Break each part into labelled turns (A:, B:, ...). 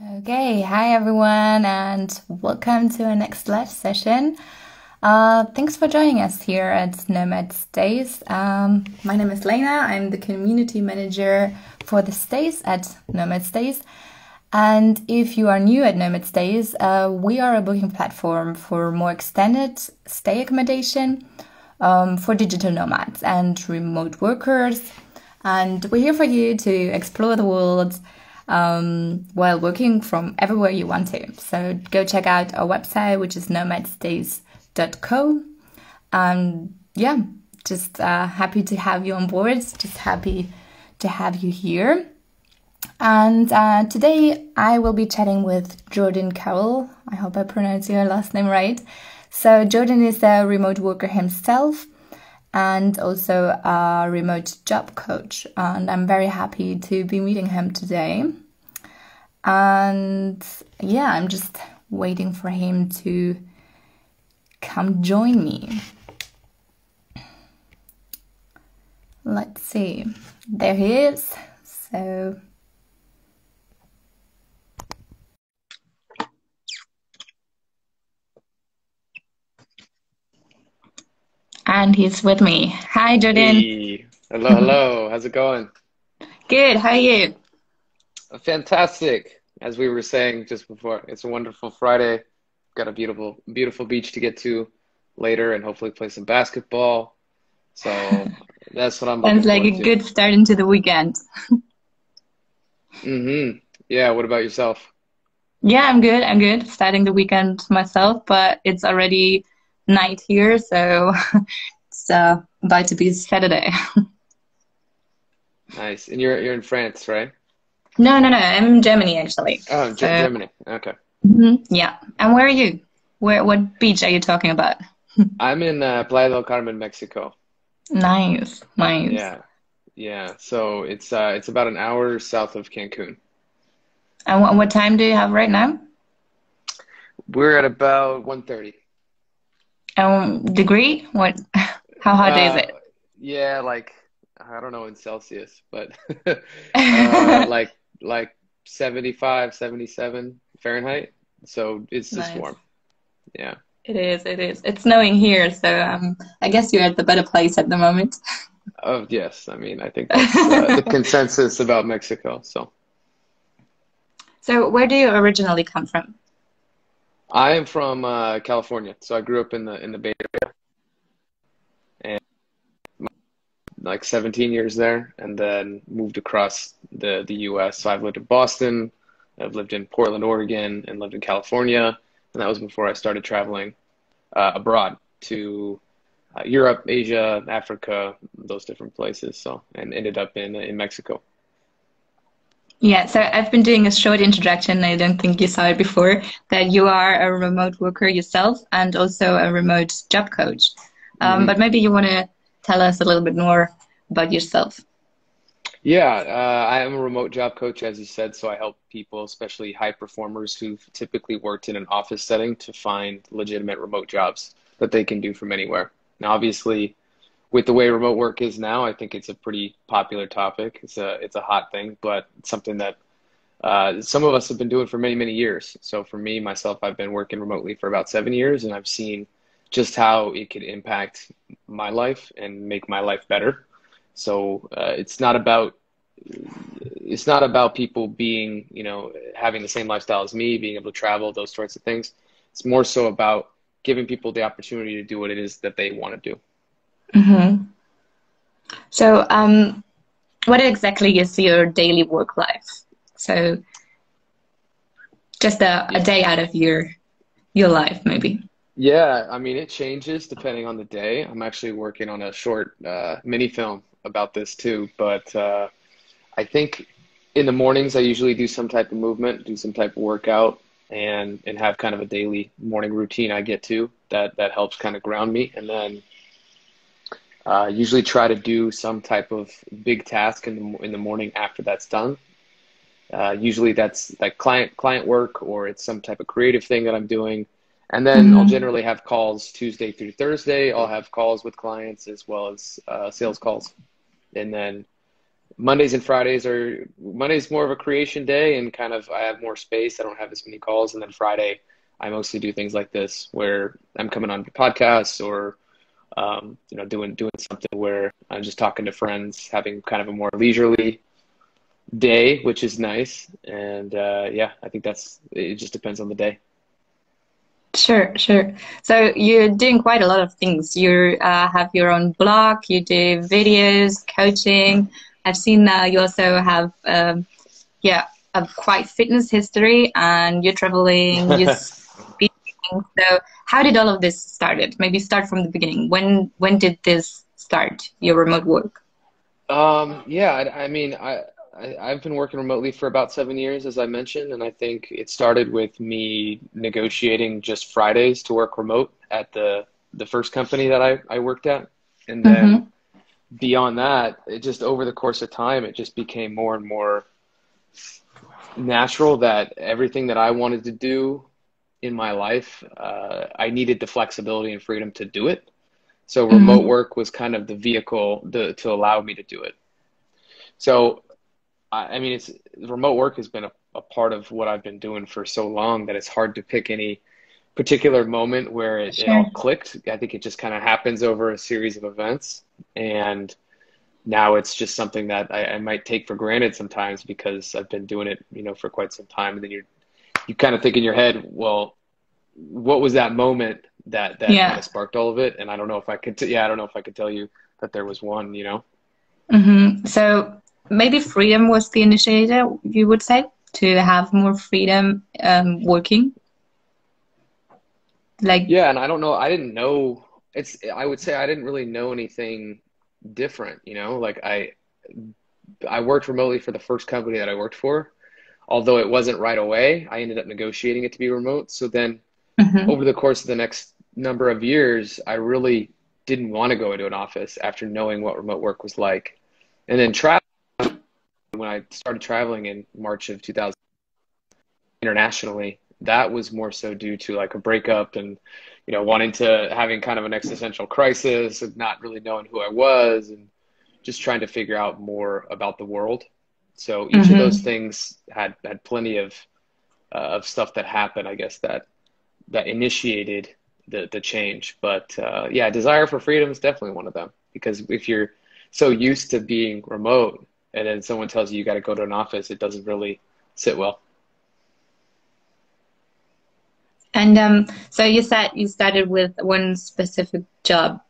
A: Okay, hi everyone, and welcome to our next live session. Thanks for joining us here at Nomads Days. My name is Lena. I'm the Community Manager for the Stays at Nomads Days. And if you are new at Nomads Days, we are a booking platform for more extended stay accommodation for digital nomads and remote workers. And we're here for you to explore the world while working from everywhere you want to. So go check out our website, which is nomadsdays.co. Yeah, just happy to have you on board. Just happy to have you here. And today I will be chatting with Jordan Carroll. I hope I pronounced your last name right. So Jordan is a remote worker himself and also a remote job coach. And I'm very happy to be meeting him today. And yeah, I'm just waiting for him to come join me. Let's see. There he is. So and he's with me. Hi, Jordan.
B: Hey, hello. How's it going?
A: Good. How are you?
B: Fantastic. As we were saying just before, it's a wonderful Friday. Got a beautiful beach to get to later and hopefully play some basketball. So that's what I'm looking
A: Sounds like a
B: forward to.
A: good start into the weekend.
B: Yeah, what about yourself?
A: Yeah, I'm good. I'm good. Starting the weekend myself, but it's already night here, so it's about to be Saturday.
B: Nice. And you're in France, right?
A: No. I'm in Germany actually.
B: Oh,
A: So,
B: Germany. Okay.
A: yeah. And where are you? What beach are you talking about?
B: I'm in Playa del Carmen, Mexico.
A: Nice.
B: Yeah. Yeah. So it's about an hour south of Cancun.
A: And what time do you have right now?
B: We're at about 1:30.
A: Degree? What? How hot is
B: Uh,
A: it?
B: yeah, like I don't know in Celsius, but like 75, 77 Fahrenheit. So it's just
A: Nice.
B: warm. Yeah.
A: It is. It is. It's snowing here, so I guess you're at the better place at the moment.
B: Oh, yes. I mean, I think that's the consensus about Mexico. So
A: So, where do you originally come from?
B: I am from California. So I grew up in the Bay Area and like 17 years there, and then moved across the U.S. So I've lived in Boston, I've lived in Portland, Oregon, and lived in California, and that was before I started traveling abroad to Europe, Asia, Africa, those different places. So, and ended up in Mexico.
A: Yeah, so I've been doing a short introduction. I don't think you saw it before, that you are a remote worker yourself and also a remote job coach. But
B: hmm
A: maybe you want to tell us a little bit more about yourself.
B: Yeah, I am a remote job coach, as you said. So I help people, especially high performers who've typically worked in an office setting, to find legitimate remote jobs that they can do from anywhere. Now, obviously, with the way remote work is now, I think it's a pretty popular topic. It's a hot thing, but it's something that some of us have been doing for many years. So for me, myself, I've been working remotely for about 7 years, and I've seen just how it could impact my life and make my life better. So it's not about people being, having the same lifestyle as me, being able to travel, those sorts of things. It's more so about giving people the opportunity to do what it is that they want to do.
A: Hmm. So, what exactly is your daily work life? So, just a
B: Yeah.
A: day out of your life, maybe.
B: Yeah, I mean, it changes depending on the day. I'm actually working on a short mini film about this too, but I think in the mornings I usually do some type of movement, do some type of workout, and have kind of a daily morning routine I get to that helps kind of ground me, and then usually try to do some type of big task in the morning after that's done. Usually that's like client work, or it's some type of creative thing that I'm doing. And then I'll
A: Hmm.
B: generally have calls Tuesday through Thursday. I'll have calls with clients as well as sales calls. And then Mondays and Fridays are Monday's more of a creation day and kind of I have more space. I don't have as many calls. And then Friday, I mostly do things like this where I'm coming on podcasts or doing something where I'm just talking to friends, having kind of a more leisurely day, which is nice. And yeah, I think it just depends on the day.
A: Sure, sure. So you're doing quite a lot of things. You have your own blog, you do videos, coaching. I've seen you also have, yeah, a quite fitness history, and you're traveling, you're speaking. So how did all of this started? Maybe start from the beginning. When did this start, your remote work?
B: Yeah, I mean, I've been working remotely for about 7 years, as I mentioned, and I think it started with me negotiating just Fridays to work remote at the first company that I worked at. And then
A: Mm-hmm.
B: beyond that, it just over the course of time, it just became more and more natural that everything that I wanted to do in my life, I needed the flexibility and freedom to do it. So remote
A: Mm-hmm.
B: work was kind of the vehicle to allow me to do it. So I mean, it's remote work has been a part of what I've been doing for so long that it's hard to pick any particular moment where it
A: Sure.
B: all clicked. I think it just kind of happens over a series of events. And now it's just something that I might take for granted sometimes because I've been doing it, for quite some time. And then you kind of think in your head, well, what was that moment that kind
A: Yeah.
B: of sparked all of it? And I don't know if I could, yeah, I don't know if I could tell you that there was one.
A: Mm-hmm. So maybe freedom was the initiator, you would say, to have more freedom working. Like,
B: Yeah, and I don't know, I didn't know I would say I didn't really know anything different. Like I worked remotely for the first company that I worked for. Although it wasn't right away, I ended up negotiating it to be remote. So then
A: mm-hmm.
B: over the course of the next number of years, I really didn't want to go into an office after knowing what remote work was like. And then travel when I started traveling in March of 2000 internationally, that was more so due to like a breakup and wanting to having kind of an existential crisis of not really knowing who I was and just trying to figure out more about the world. So each of those
A: Mm-hmm.
B: things had plenty of stuff that happened, I guess that initiated the change. But yeah, desire for freedom is definitely one of them because if you're so used to being remote and then someone tells you you got to go to an office, it doesn't really sit well.
A: And so you said you started with one specific job,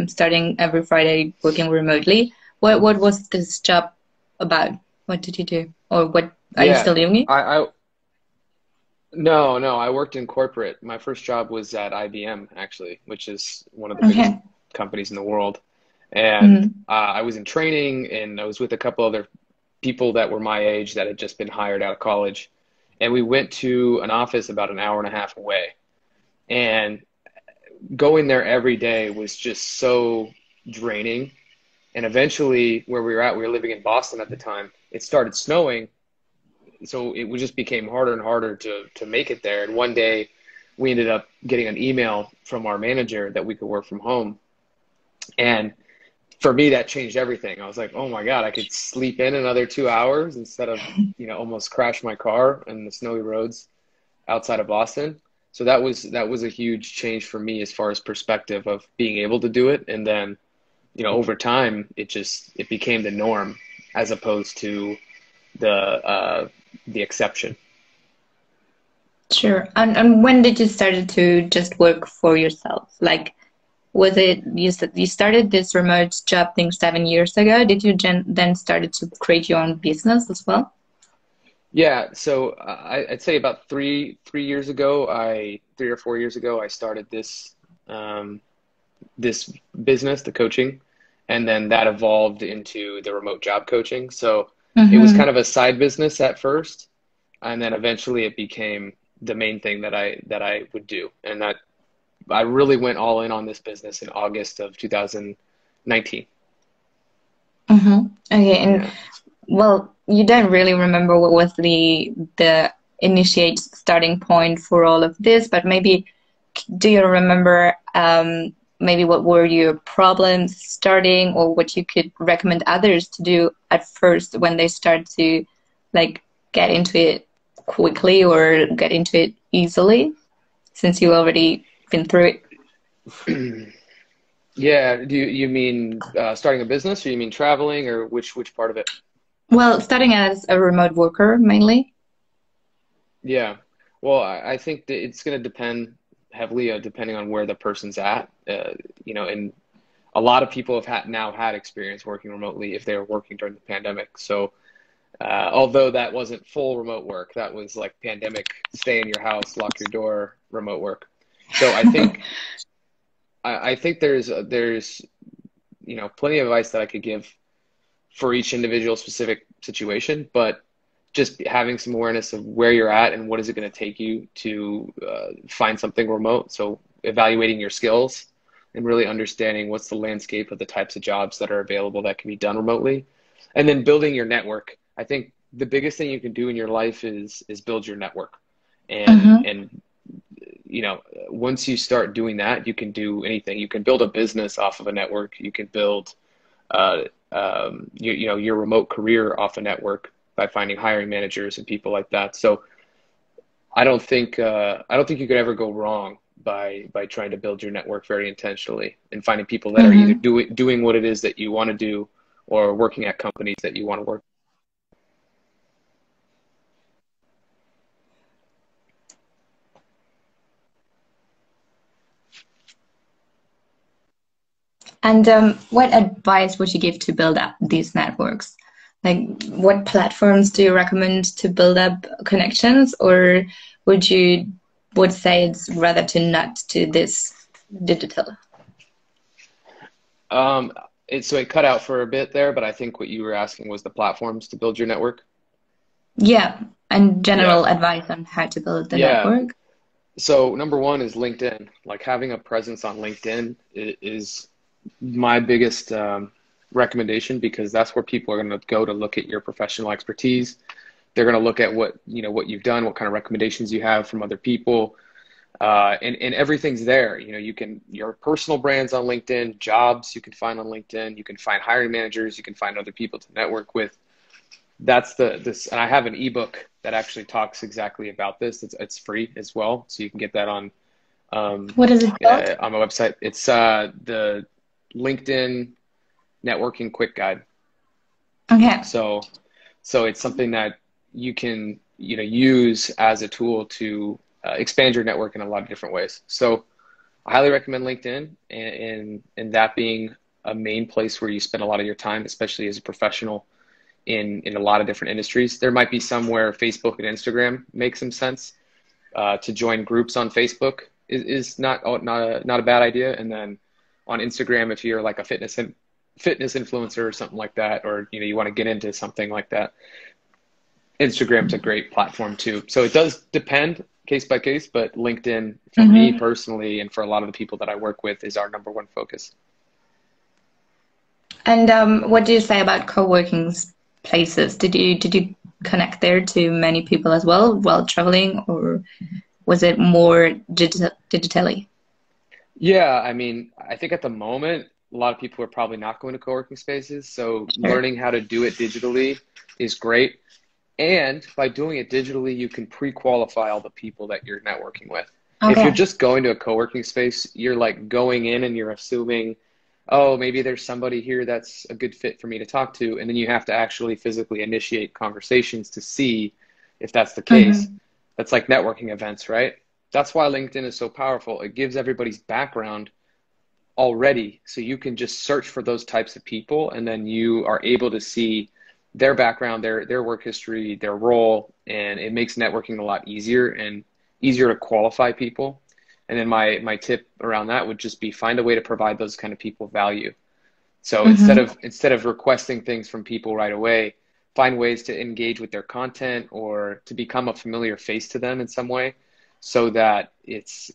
A: starting every Friday working remotely. What was this job about? What did you do? Or what are you
B: Yeah,
A: still doing it?
B: I no, I worked in corporate. My first job was at IBM, actually, which is one of the biggest
A: Okay.
B: companies in the world. And
A: Mm-hmm.
B: I was in training, and I was with a couple other people that were my age that had just been hired out of college. And we went to an office about an hour and a half away. And going there every day was just so draining. And eventually, where we were at, we were living in Boston at the time. It started snowing, so it just became harder and harder to make it there. And one day we ended up getting an email from our manager that we could work from home. And for me, that changed everything. I was like, oh my God, I could sleep in another 2 hours instead of, almost crash my car in the snowy roads outside of Boston. So that was a huge change for me as far as perspective of being able to do it. And then, over time, it became the norm as opposed to the exception.
A: Sure. And when did you started to just work for yourself? Like, was it you said you started this remote job thing 7 years ago? Did you then started to create your own business as well?
B: Yeah, so I'd say about 3 or 4 years ago, I started this business, the coaching, and then that evolved into the remote job coaching. So it was kind
A: Mm-hmm.
B: of a side business at first, and then eventually it became the main thing that I would do. And that I really went all in on this business in August of 2019.
A: Mm-hmm. Okay, and
B: Yeah.
A: well, you don't really remember what was the initiate starting point for all of this, but maybe do you remember? maybe what were your problems starting, or what you could recommend others to do at first when they start to like get into it quickly or get into it easily, since you already been through it?
B: Yeah, do you mean starting a business, or you mean traveling, or which part of it?
A: Well, starting as a remote worker mainly.
B: Yeah. Well, I think that it's going to depend heavily depending on where the person's at. And a lot of people have now had experience working remotely if they were working during the pandemic. So, although that wasn't full remote work, that was like pandemic, stay in your house, lock your door, remote work. So I think there's plenty of advice that I could give for each individual specific situation, but just having some awareness of where you're at and what is it going to take you to find something remote. So evaluating your skills and really understanding what's the landscape of the types of jobs that are available that can be done remotely, and then building your network. I think the biggest thing you can do in your life is build your network, and
A: Mm-hmm.
B: and once you start doing that, you can do anything. You can build a business off of a network. You can build uh, your remote career off a network by finding hiring managers and people like that. So I don't think you could ever go wrong by trying to build your network very intentionally and finding people that are either
A: Mm-hmm.
B: doing what it is that you want to do or working at companies that you want to work.
A: And what advice would you give to build up these networks? Like, what platforms do you recommend to build up connections, or would you would say it's rather to not to this digital?
B: Um, it cut out for a bit there, but I think what you were asking was the platforms to build your network.
A: Yeah, and
B: Yeah.
A: general advice on how to build the
B: Yeah.
A: network.
B: So number one is LinkedIn. Like having a presence on LinkedIn is my biggest recommendation, because that's where people are going to go to look at your professional expertise. They're going to look at what you've done, what kind of recommendations you have from other people, and everything's there. Your personal brands on LinkedIn, jobs you can find on LinkedIn, you can find hiring managers, you can find other people to network with. That's this, and I have an ebook that actually talks exactly about this. It's free as well, so you can get that um,
A: What is it called?
B: on my website. It's the LinkedIn Networking Quick Guide.
A: Okay.
B: So it's something that you can use as a tool to expand your network in a lot of different ways. So I highly recommend LinkedIn, and that being a main place where you spend a lot of your time, especially as a professional in a lot of different industries. There might be somewhere Facebook and Instagram make some sense. To join groups on Facebook is not a bad idea. And then on Instagram, if you're like a fitness influencer or something like that, or you want to get into something like that, Instagram's a great platform too. So it does depend case by case, but LinkedIn for me
A: Mm-hmm.
B: personally and for a lot of the people that I work with is our number one focus.
A: And what do you say about co-working places? Did you connect there to many people as well while traveling, or was it more digitally?
B: Yeah, I mean, I think at the moment, a lot of people are probably not going to co-working spaces. So
A: Sure.
B: learning how to do it digitally is great. And by doing it digitally, you can pre-qualify all the people that you're networking with. If you're
A: Okay.
B: just going to a co-working space, you're like going in and you're assuming, oh, maybe there's somebody here that's a good fit for me to talk to. And then you have to actually physically initiate conversations to see if that's the case.
A: Mm-hmm.
B: That's like networking events, right? That's why LinkedIn is so powerful. It gives everybody's background already, so you can just search for those types of people, and then you are able to see their background, their work history, their role, and it makes networking a lot easier and easier to qualify people. And then my tip around that would just be find a way to provide those kind of people value. So instead
A: Mm-hmm.
B: of instead of requesting things from people right away, find ways to engage with their content or to become a familiar face to them in some way, so that it's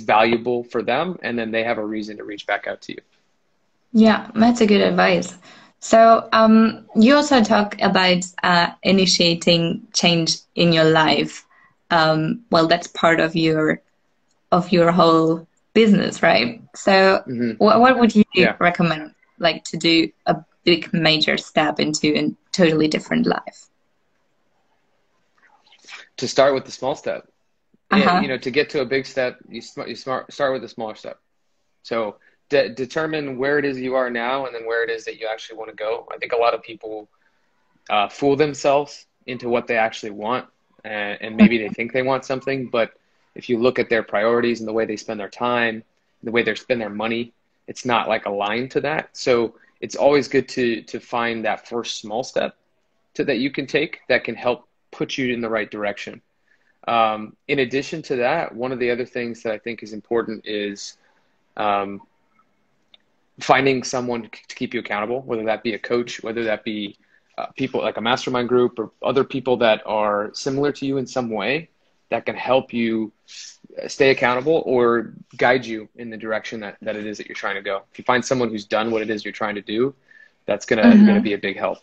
B: valuable for them, and then they have a reason to reach back out to you.
A: Yeah, that's a good advice. So, you also talk about initiating change in your life. Well, that's part of your whole. business, right? So
B: Hmm.
A: what would you
B: Yeah.
A: recommend, like to do a big major step into a totally different life?
B: To start with the small step. You
A: Uh-huh.
B: know, to get to a big step, start with a smaller step. So determine where it is you are now, and then where it is that you actually want to go. I think a lot of people fool themselves into what they actually want, and maybe they think they want something, but if you look at their priorities and the way they spend their time, the way they spend their money, it's not like aligned to that. So it's always good to find that first small step that you can take that can help put you in the right direction. In addition to that, one of the other things that I think is important is um, finding someone to keep you accountable, whether that be a coach, whether that be people like a mastermind group or other people that are similar to you in some way that can help you stay accountable or guide you in the direction that it is that you're trying to go. If you find someone who's done what it is you're trying to do, that's gonna
A: Hmm.
B: be a big help.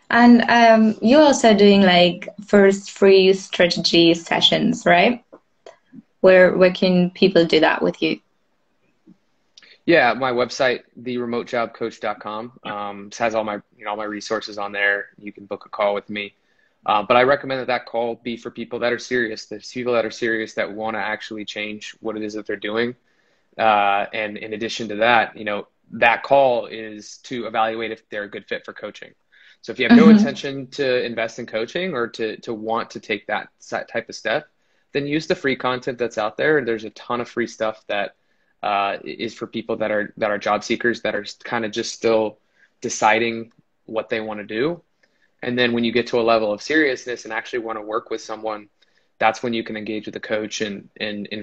A: And you're also doing like first free strategy sessions, right? Where can people do that with you?
B: Yeah, my website, theremotejobcoach.com, has all my all my resources on there. You can book a call with me. But I recommend that call be for people that are serious. There's people that are serious that want to actually change what it is that they're doing. And in addition to that, that call is to evaluate if they're a good fit for coaching. So if you have no
A: Hmm.
B: intention to invest in coaching or to want to take that type of step, then use the free content that's out there. And there's a ton of free stuff that is for people that are job seekers that are kind of just still deciding what they want to do. And then when you get to a level of seriousness and actually want to work with someone, that's when you can engage with the coach and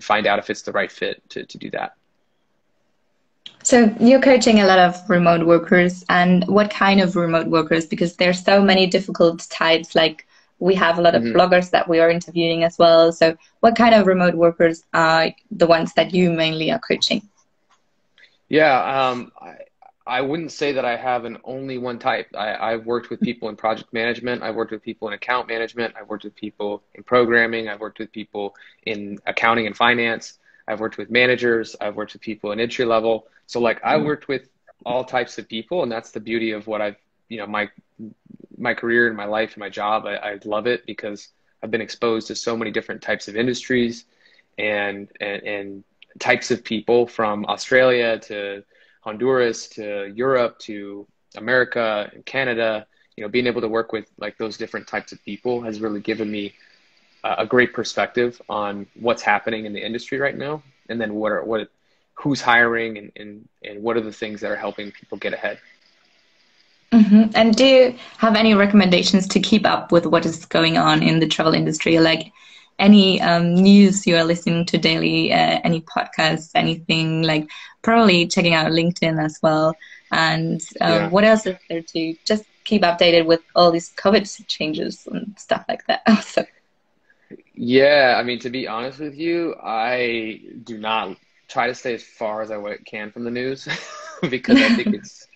B: find out if it's the right fit to do that.
A: So you're coaching a lot of remote workers, and what kind of remote workers? Because there's so many difficult types. Like we have a lot of
B: Hmm.
A: bloggers that we are interviewing as well. So what kind of remote workers are the ones that you mainly are coaching?
B: Yeah, I wouldn't say that I have an only one type. I've worked with people in project management. I've worked with people in account management. I've worked with people in programming. I've worked with people in accounting and finance. I've worked with managers. I've worked with people in entry level. So like I worked with all types of people, and that's the beauty of what my career and my life and my job. I love it because I've been exposed to so many different types of industries and types of people from Australia to Honduras to Europe to America and Canada. Being able to work with like those different types of people has really given me a great perspective on what's happening in the industry right now, and then who's hiring and what are the things that are helping people get ahead.
A: And do you have any recommendations to keep up with what is going on in the travel industry? Like any news you are listening to daily, any podcasts, anything like probably checking out LinkedIn as well. And
B: Yeah.
A: what else is there to just keep updated with all these COVID changes and stuff like that? Also,
B: Yeah, I mean, to be honest with you, I do not try to stay as far as I can from the news because I think it's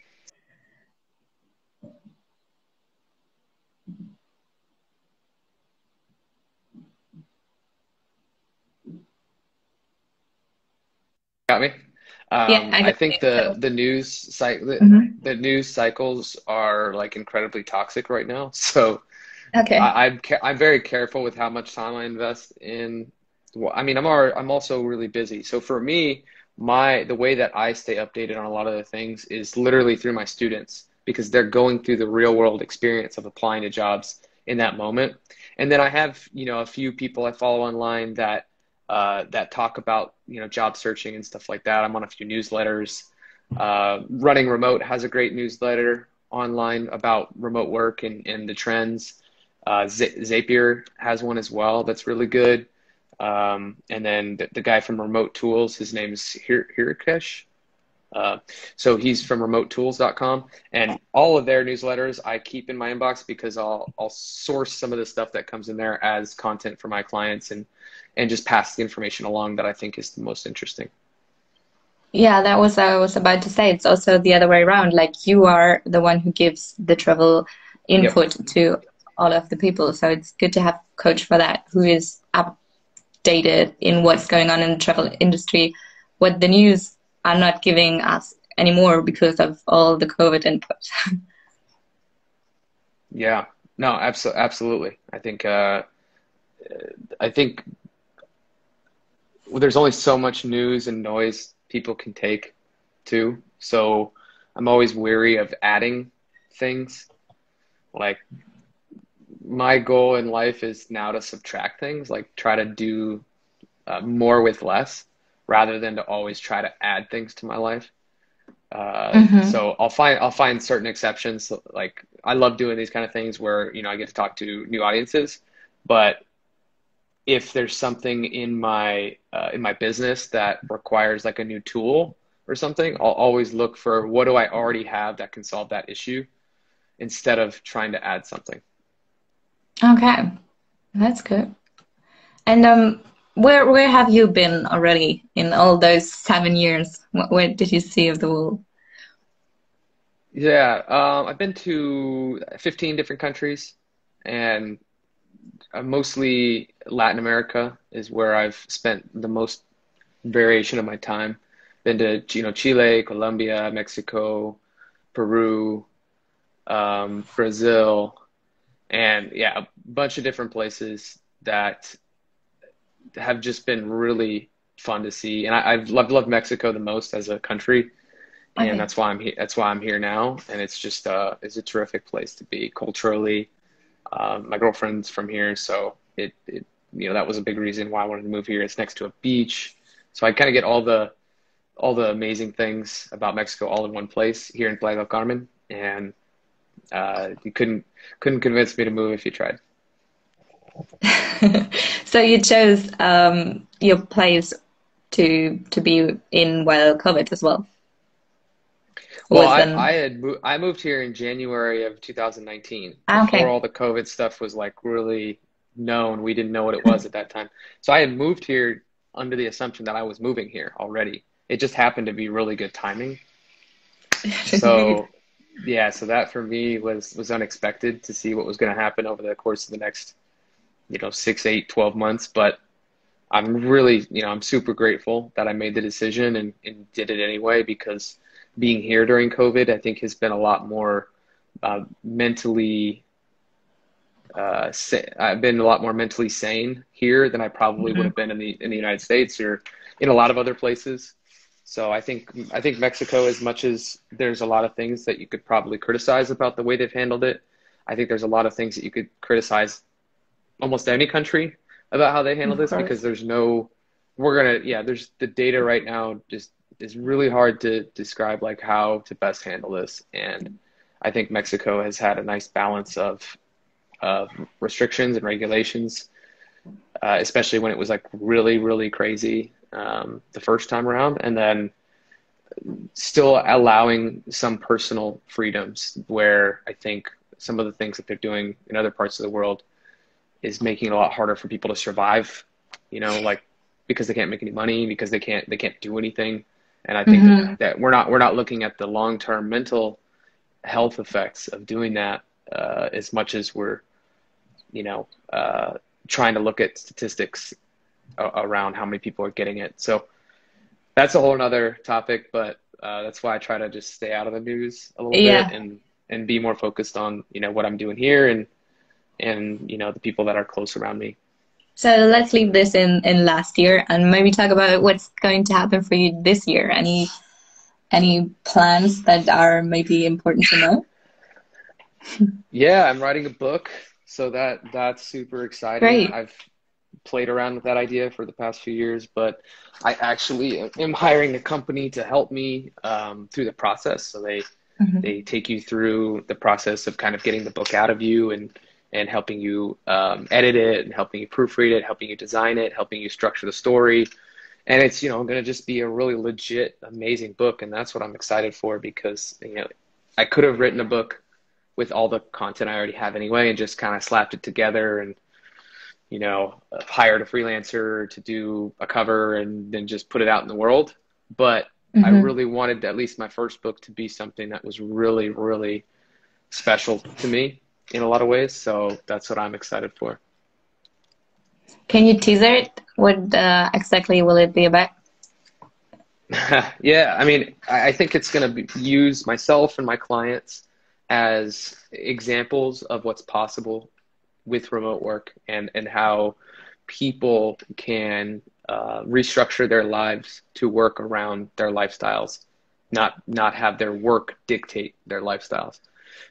B: got me.
A: yeah, I
B: I
A: got
B: think
A: it. So, mhm.
B: the news cycles are like incredibly toxic right now. So
A: Okay.
B: I'm very careful with how much time I invest in. Well, I mean, I'm also really busy. So for me, the way that I stay updated on a lot of the things is literally through my students because they're going through the real world experience of applying to jobs in that moment. And then I have, a few people I follow online that talk about, job searching and stuff like that. I'm on a few newsletters. Running Remote has a great newsletter online about remote work and the trends. Zapier has one as well that's really good. And then the guy from Remote Tools, his name is Hirikesh. Uh, so he's from remotetools.com, and all of their newsletters I keep in my inbox because I'll source some of the stuff that comes in there as content for my clients and just pass the information along that I think is the most interesting.
A: Yeah, that was I was about to say. It's also the other way around. Like you are the one who gives the travel
B: Yep.
A: input to all of the people. So it's good to have a coach for that who is updated updated in what's going on in the travel industry, what the news are not giving us anymore because of all the COVID input.
B: Yeah, no, absolutely. I think there's only so much news and noise people can take too. So I'm always weary of adding things. Like my goal in life is now to subtract things, like try to do more with less rather than to always try to add things to my life.
A: Mm-hmm.
B: So I'll find certain exceptions. Like I love doing these kind of things where, I get to talk to new audiences, but if there's something in my business that requires like a new tool or something, I'll always look for what do I already have that can solve that issue instead of trying to add something.
A: Okay, that's good. And where have you been already in all those 7 years? Where did you see of the world?
B: Yeah, I've been to 15 different countries, and mostly Latin America is where I've spent the most variation of my time. Been to, Chile, Colombia, Mexico, Peru, Brazil, and yeah, a bunch of different places that have just been really fun to see. And I've loved Mexico the most as a country, and
A: Okay.
B: that's why I'm here. That's why I'm here now, and it's just it's a terrific place to be culturally. My girlfriend's from here, so that was a big reason why I wanted to move here. It's next to a beach, so I kind of get all the amazing things about Mexico all in one place here in Playa del Carmen, and you couldn't convince me to move if you tried.
A: So you chose your place to be in while COVID as well.
B: Well,
A: Was then
B: I moved here in January of 2019 before
A: okay.
B: all the COVID stuff was like really known. We didn't know what it was at that time. So I had moved here under the assumption that I was moving here already. It just happened to be really good timing.
A: Indeed.
B: So yeah, so that for me was unexpected to see what was going to happen over the course of the next, 6, 8, 12 months. But I'm really, I'm super grateful that I made the decision and did it anyway because being here during COVID, I think has been a lot more mentally, I've been a lot more mentally sane here than I probably would
A: Mhm.
B: have been in the United States or in a lot of other places. So I think Mexico, as much as there's a lot of things that you could probably criticize about the way they've handled it, I think there's a lot of things that you could criticize almost any country about how they handle
A: Of
B: this because
A: course.
B: there's no yeah, there's the data right now just is really hard to describe like how to best handle this. And I think Mexico has had a nice balance of restrictions and regulations, especially when it was like really, really crazy the first time around, and then still allowing some personal freedoms where I think some of the things that they're doing in other parts of the world is making it a lot harder for people to survive, like because they can't make any money, because they can't do anything. And I think that,
A: Hmm.
B: that we're not looking at the long-term mental health effects of doing that as much as we're, you know, uh, trying to look at statistics around how many people are getting it. So that's a whole nother topic, but that's why I try to just stay out of the news a little bit
A: Yeah.
B: and be more focused on, what I'm doing here and the people that are close around me.
A: So let's leave this in last year and maybe talk about what's going to happen for you this year. Any plans that are maybe important to know?
B: Yeah, I'm writing a book, so that's super exciting.
A: Great.
B: I've played around with that idea for the past few years, but I actually am hiring a company to help me through the process. So they
A: Hmm.
B: take you through the process of kind of getting the book out of you and helping you edit it and helping you proofread it, helping you design it, helping you structure the story. And it's, going to just be a really legit, amazing book. And that's what I'm excited for because, I could have written a book with all the content I already have anyway and just kind of slapped it together and, hired a freelancer to do a cover and then just put it out in the world. But I
A: Hmm.
B: really wanted at least my first book to be something that was really, really special to me in a lot of ways. So that's what I'm excited for.
A: Can you teaser it? What exactly will it be about?
B: Yeah, I mean, I think it's going to use myself and my clients as examples of what's possible with remote work and how people can restructure their lives to work around their lifestyles, not have their work dictate their lifestyles.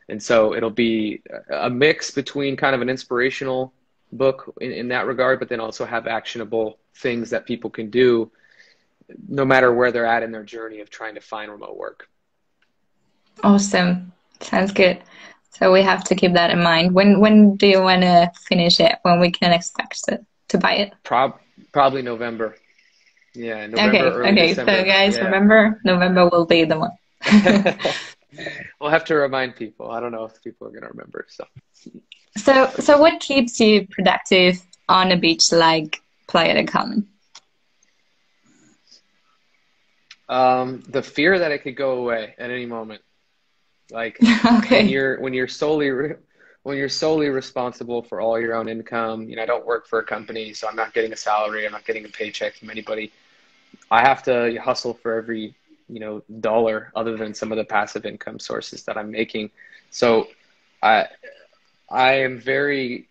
B: And so it'll be a mix between kind of an inspirational book in that regard, but then also have actionable things that people can do no matter where they're at in their journey of trying to find remote work.
A: Awesome. Sounds good. So we have to keep that in mind. When do you want to finish it? When we can expect to buy it?
B: Probably November. Yeah, November,
A: Okay,
B: early
A: okay. So
B: December.
A: guys,
B: Yeah.
A: remember, November will be the one.
B: We'll have to remind people. I don't know if people are going to remember.
A: So what keeps you productive on a beach like Playa del Carmen?
B: The fear that it could go away at any moment. Like
A: Okay.
B: when you're solely responsible for all your own income, I don't work for a company, so I'm not getting a salary, I'm not getting a paycheck from anybody. I have to hustle for every, dollar other than some of the passive income sources that I'm making. So I I am very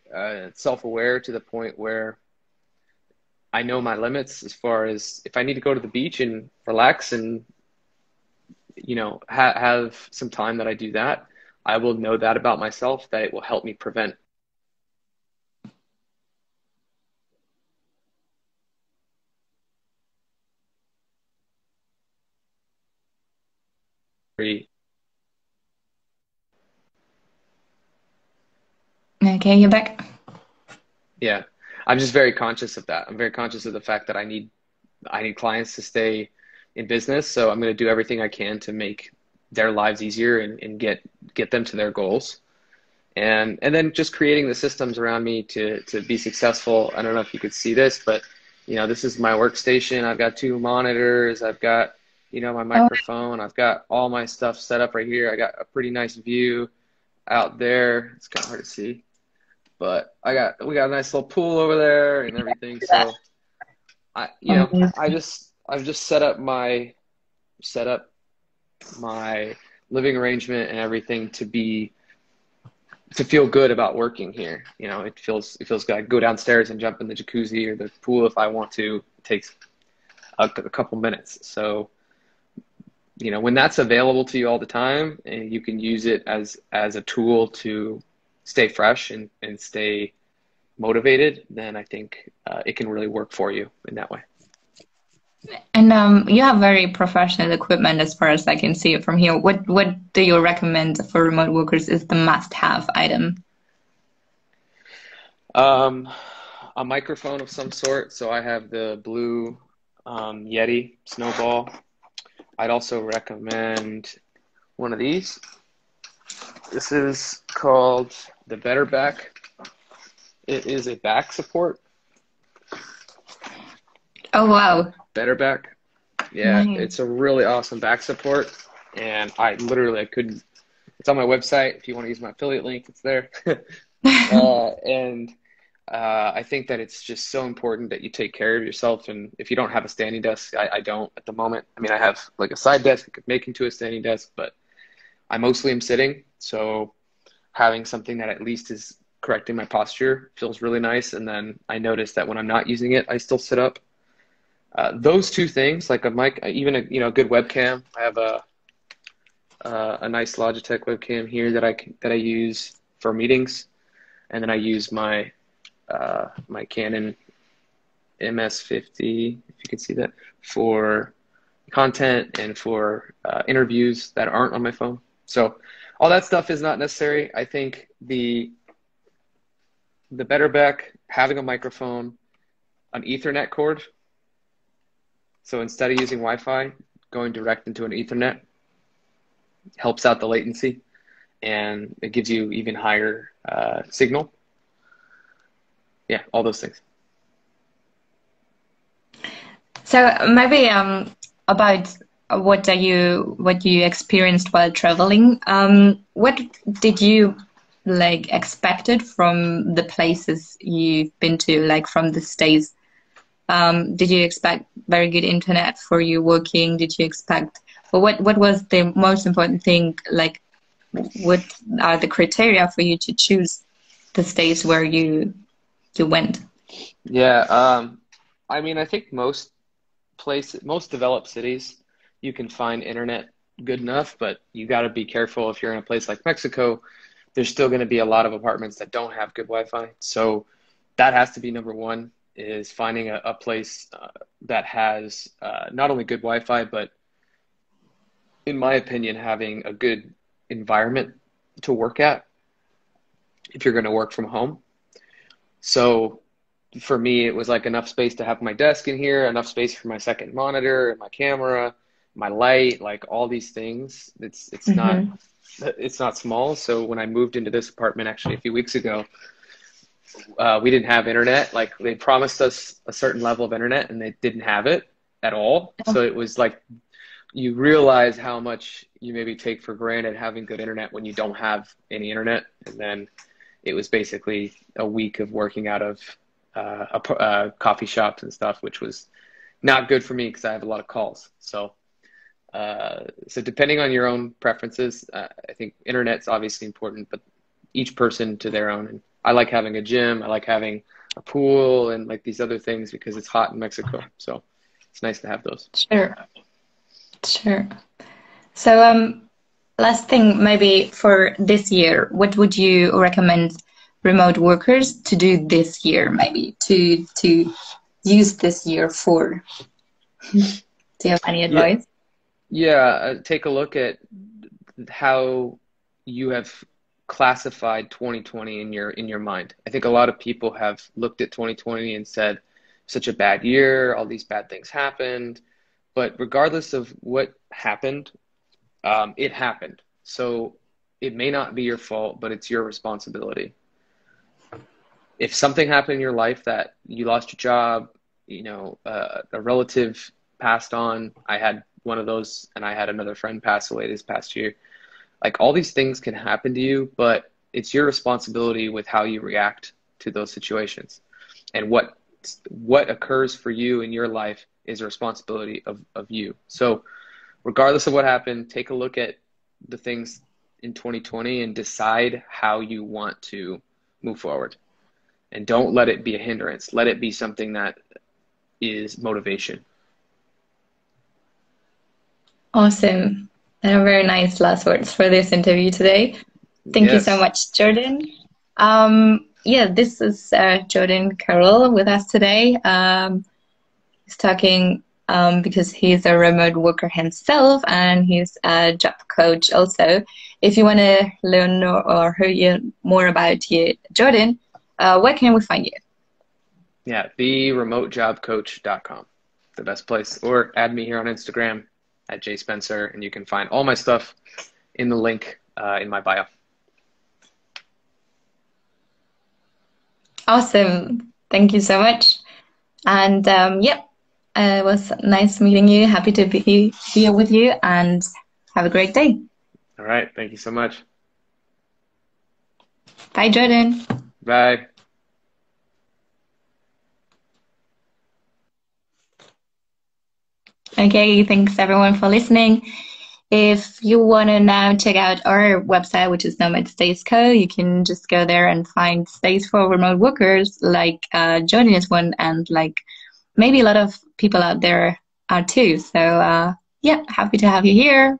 B: self-aware to the point where I know my limits as far as if I need to go to the beach and relax and have some time that I do that, I will know that about myself, that it will help me prevent.
A: Okay, you're back.
B: Yeah, I'm just very conscious of that. I'm very conscious of the fact that I need clients to stay in business, so I'm going to do everything I can to make their lives easier and get them to their goals. And then just creating the systems around me to be successful. I don't know if you could see this, but this is my workstation. I've got two monitors. I've got my
A: Oh,
B: microphone. I've got all my stuff set up right here. I got a pretty nice view out there. It's kind of hard to see, but we got a nice little pool over there and everything. So
A: amazing.
B: I've just set up my living arrangement and everything to feel good about working here. It feels good. I can go downstairs and jump in the jacuzzi or the pool if I want to. It takes a couple minutes. So, when that's available to you all the time and you can use it as a tool to stay fresh and stay motivated, then I think it can really work for you in that way.
A: And you have very professional equipment as far as I can see it from here. What do you recommend for remote workers is the must-have item?
B: Um, a microphone of some sort. So I have the blue Yeti Snowball. I'd also recommend one of these. This is called the Better Back. It is a back support.
A: Oh, wow.
B: Better Back. Yeah,
A: Nice.
B: it's a really awesome back support. And I couldn't, it's on my website. If you want to use my affiliate link, it's there. And I think that it's just so important that you take care of yourself. And if you don't have a standing desk, I don't at the moment. I mean, I have like a side desk I could make into a standing desk, but I mostly am sitting. So having something that at least is correcting my posture feels really nice. And then I notice that when I'm not using it, I still sit up. Those two things, like a mic, even a good webcam. I have a nice Logitech webcam here that I use for meetings, and then I use my my Canon MS50, if you can see that, for content and for interviews that aren't on my phone. So all that stuff is not necessary. I think the Better Back, having a microphone, an Ethernet cord. So instead of using Wi-Fi, going direct into an Ethernet helps out the latency, and it gives you even higher signal. Yeah, all those things.
A: So maybe about what you experienced while traveling. What did you like expected from the places you've been to, like from the States? Did you expect very good internet for you working? Did you expect, or what was the most important thing? Like, what are the criteria for you to choose the states where you went?
B: Yeah, I mean, I think most developed cities, you can find internet good enough, but you got to be careful if you're in a place like Mexico. There's still going to be a lot of apartments that don't have good Wi-Fi. So that has to be number one, is finding a place that has not only good Wi-Fi, but in my opinion, having a good environment to work at if you're going to work from home. So for me, it was like enough space to have my desk in here, enough space for my second monitor and my camera, my light, like all these things. It's not small. So when I moved into this apartment actually a few weeks ago, we didn't have internet. Like they promised us a certain level of internet and they didn't have it at all. So it was like you realize how much you maybe take for granted having good internet when you don't have any internet. And then it was basically a week of working out of coffee shops and stuff, which was not good for me because I have a lot of calls. So depending on your own preferences, I think internet's obviously important, but each person to their own. And I like having a gym. I like having a pool and like these other things because it's hot in Mexico. So it's nice to have those.
A: Sure, sure. So, last thing, maybe for this year, what would you recommend remote workers to do this year, maybe to use this year for? Do you have any advice?
B: Yeah, take a look at how you have classified 2020 in your mind. I think a lot of people have looked at 2020 and said, such a bad year, all these bad things happened. But regardless of what happened, it happened. So it may not be your fault, but it's your responsibility. If something happened in your life that you lost your job, a relative passed on, I had one of those, and I had another friend pass away this past year. Like all these things can happen to you, but it's your responsibility with how you react to those situations. And what occurs for you in your life is a responsibility of you. So regardless of what happened, take a look at the things in 2020 and decide how you want to move forward. And don't let it be a hindrance. Let it be something that is motivation.
A: Awesome. And very nice last words for this interview today. Thank you so much, Jordan. Yeah, this is Jordan Carroll with us today. He's talking because he's a remote worker himself and he's a job coach also. If you want to learn or hear more about you, Jordan, where can we find you?
B: Yeah, theremotejobcoach.com, the best place. Or add me here on Instagram at jspencer, and you can find all my stuff in the link in my bio.
A: Awesome. Thank you so much. And yep, it was nice meeting you. Happy to be here with you and have a great day.
B: All right. Thank you so much.
A: Bye, Jordan.
B: Bye.
A: Okay, thanks everyone for listening. If you want to now check out our website, which is Nomad Stays Co., you can just go there and find stays for remote workers like Jordan is one, and like maybe a lot of people out there are too. So yeah, happy to have you here.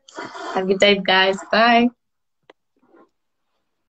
A: Have a good day, guys. Bye.